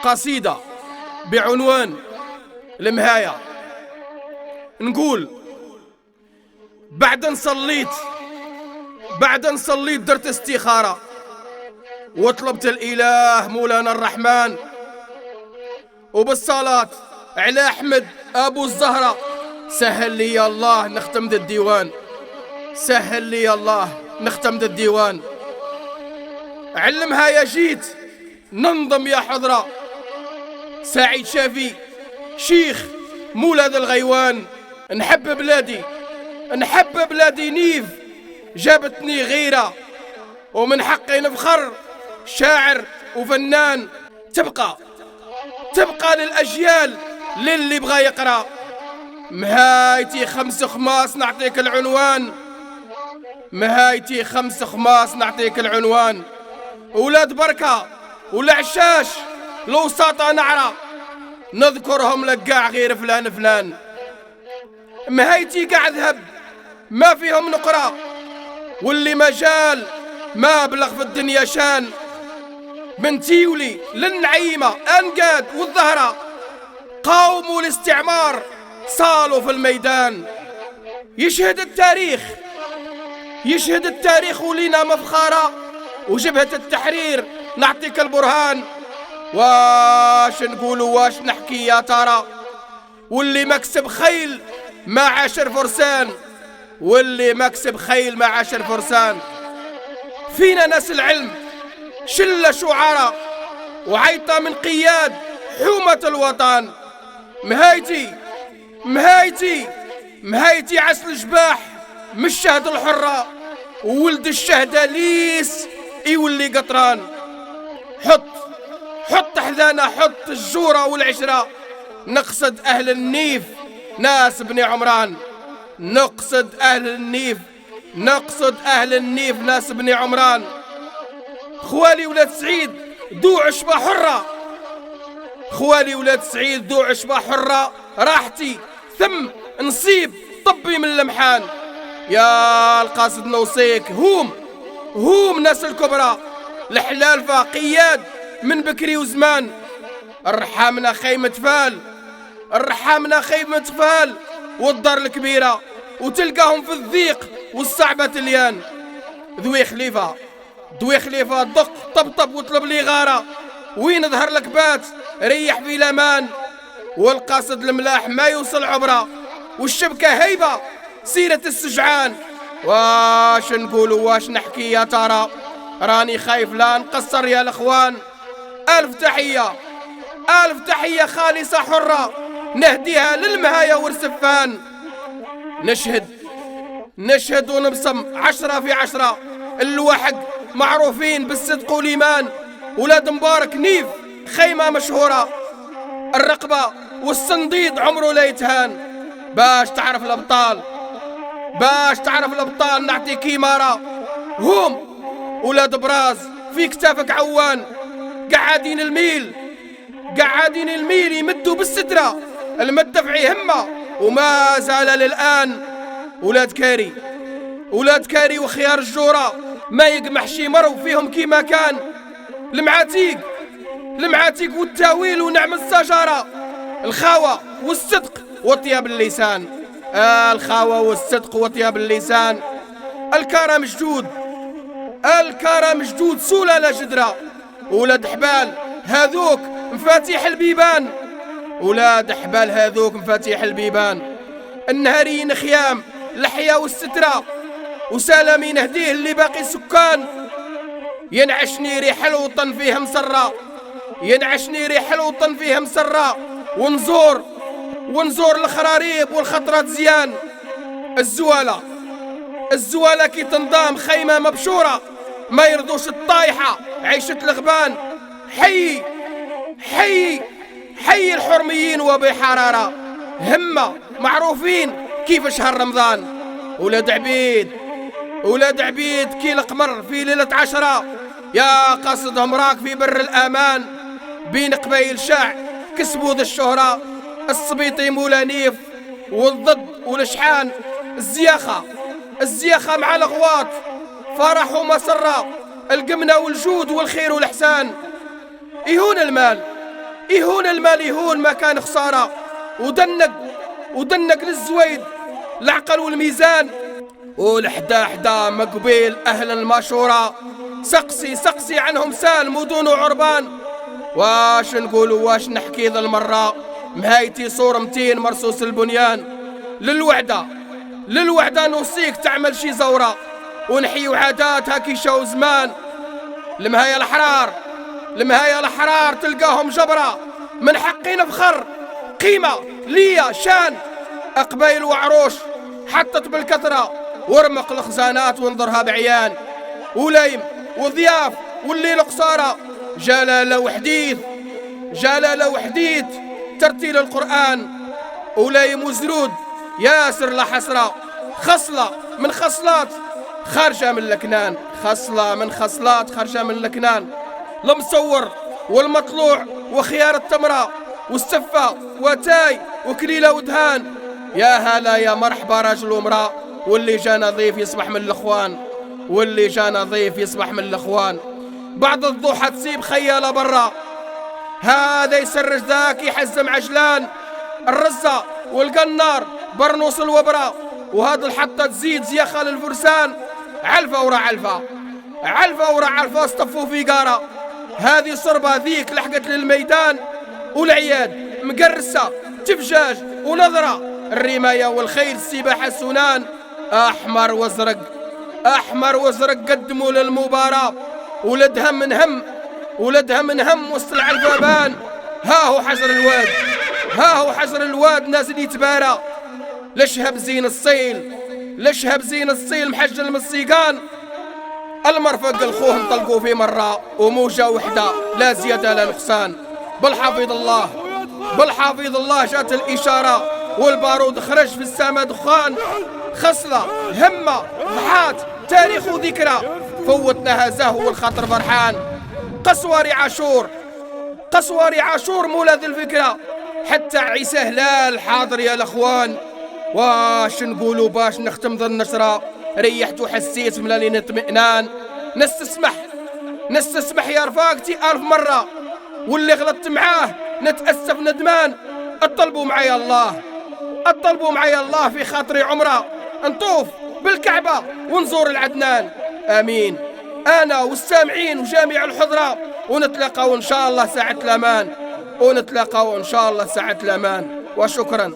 قصيدة بعنوان المهاية. نقول بعد نصليت درت استخارة وطلبت الإله مولانا الرحمن، وبالصلاة على أحمد أبو الزهرة سهل لي الله نختم ذا الديوان، سهل لي الله نختم ذا الديوان. علمها يا جيت ننظم يا حضرة، سعيد شافي شيخ مولا ذا الغيوان. نحب بلادي نيف جابتني غيرة، ومن حقي نفخر شاعر وفنان. تبقى للأجيال للي بغى يقرأ. مهايتي 5 خماس نعطيك العنوان، مهايتي 5 خماس نعطيك العنوان. ولاد بركة والعشاش الوساطة نعرة نذكرهم لك قاع غير فلان فلان. مهايتي قاع ذهب ما فيهم نقرة، واللي مجال ما بلغ في الدنيا شان. من تيولي للنعيمة أنقاد والظهرة قاوموا الاستعمار صالوا في الميدان. يشهد التاريخ ولينا مفخرة، وجبهة التحرير نعطيك البرهان. واش نقولوا واش نحكي يا ترى، واللي مكسب خيل ما عاشر فرسان، واللي مكسب خيل ما عاشر فرسان. فينا ناس العلم شلة شعراء وعيطة من قياد حومة الوطن. مهايتي عسل الجباح مش شهد الحرة، وولد الشهدة ليس يولي قطران. حط حذانا، حط الجورة والعشرة. نقصد أهل النيف ناس بني عمران، نقصد أهل النيف ناس بني عمران. خوالي ولاد سعيد ذو عشبة حرة، خوالي ولاد سعيد ذو عشبة حرة. راحتي ثم نصيب طبي من اللمحان. يا القاصد نوصيك هم ناس الكبرى الحلالفة قياد من بكري وزمان. الرحامنا خيمة فال والدار الكبيرة، وتلقاهم في الضيق والصعبة تليان. ذوي خليفة دق طبطب واطلب لي غارة، وين ظهر لك بات ريح في الامان. والقاصد الملاح ما يوصل عبرة، والشبكة هيبة سيرة السجعان. واش نقولوا واش نحكي يا ترى، راني خايف لا نقصر يا الاخوان. ألف تحية خالصة حرة نهديها للمهاية والسفان. نشهد ونبصم 10 في 10. الواحد معروفين بالصدق والإيمان. ولاد مبارك نيف خيمة مشهورة، الرقبة والصنديد عمره لا يتهان. باش تعرف الأبطال نعطيك إمارة. هم ولاد براز في كتافك عوان، قاعدين الميل يمدوا بالسترة. المدفعي همة وما زال للآن. ولاد كاري وخيار الجورة ما يقمح شي مرو فيهم كيما كان. المعاتيق والتاويل ونعم السجارة. الخاوة والصدق وطياب اللسان. الكرم جدود سولة لا جدرة. ولاد حبال هذوك مفاتيح البيبان. النهاريين خيام لحيا والسترة، وسلامي نهديه اللي باقي سكان. ينعشني ريح الوطن فيها مسرة، ونزور الخراريب والخطرات زيان. الزوالة كي تنضام خيمة مبشورة، ما يرضوش الطايحة عيشة الغبان. حي الحرميين وبحرارة همة معروفين كيف شهر رمضان. ولاد عبيد كي القمر في ليلة 10. يا قصدهم راك في بر الأمان. بين قبايل شاع كسبوا ذا الشهرة. الصبيطي مولا نيف والضد والشحان. الزياخة مع الغواط فرح ومسرة. القمنة والجود والخير والإحسان. يهون يهون المال يهون ما كان خسارة، ودنق للزويد العقل والميزان، والحدا حدا مقبيل أهل المشورة. سقسي عنهم سال مدن وعربان. واش نقولوا واش نحكي ذا المرة، مهايتي صور 200 مرصوص البنيان. للوحدة نوصيك تعمل شي زورة، ونحيو عادات هاكي شاو زمان. المهاية الحرار تلقاهم جبرة، من حقي نفخر قيمة ليا شان. أقبايل وعروش حطت بالكثرة، ورمق الخزانات وانظرها بعيان. وليم وضياف والليل قصارى، جلالة وحديث ترتيل القرآن. وليم وزرود ياسر لا حسرة، خصلة من خصلات خارجة من الكنان. المصور والمطلوع وخيار التمرة والسفة وتاي وكليلة ودهان. يا هلا يا مرحبا راجل ومرأة، واللي جا نظيف يصبح من الأخوان. بعد الضحى تسيب خيالة برا، هذا يسرج ذاك يحزم عجلان. الرزة والقنار برنوس الوبرة، وهذا الحطة تزيد زياخة للفرسان. علفة ورا علفة اصطفوا في قارة، هذه صربة ذيك لحقت للميدان. والعياد مقرسة تفجاج ونظرة، الرماية والخيل السباحة سنان. أحمر وازرق قدموا للمباراة، ولدها من هم وسط العلفبان. ها هو حجر الواد نازل يتبارى. لشهب زين الصيل محجل من السيقان. المرفق الخوه انطلقوا في مرة، وموجة وحدة لا زيادة لا نقصان. بالحافظ الله جات الإشارة، والبارود خرج في السما دخان. خصلة همة ضحات تاريخ وذكرى، فوتناها زهو والخاطر فرحان. قسواري عاشور مولد الفكرة، حتى عيسى هلال حاضر يا الأخوان. واش نقولوا باش نختم ذا النشرة، ريحت وحسيت ملاني اطمئنان. نستسمح يا رفاقتي 1000 مرة، واللي غلطت معاه نتأسف ندمان. اطلبوا معايا الله في خاطري عمره، نطوف بالكعبة ونزور العدنان. آمين أنا والسامعين وجامع الحضرة، ونتلاقوا إن شاء الله ساعة الأمان. وشكرا.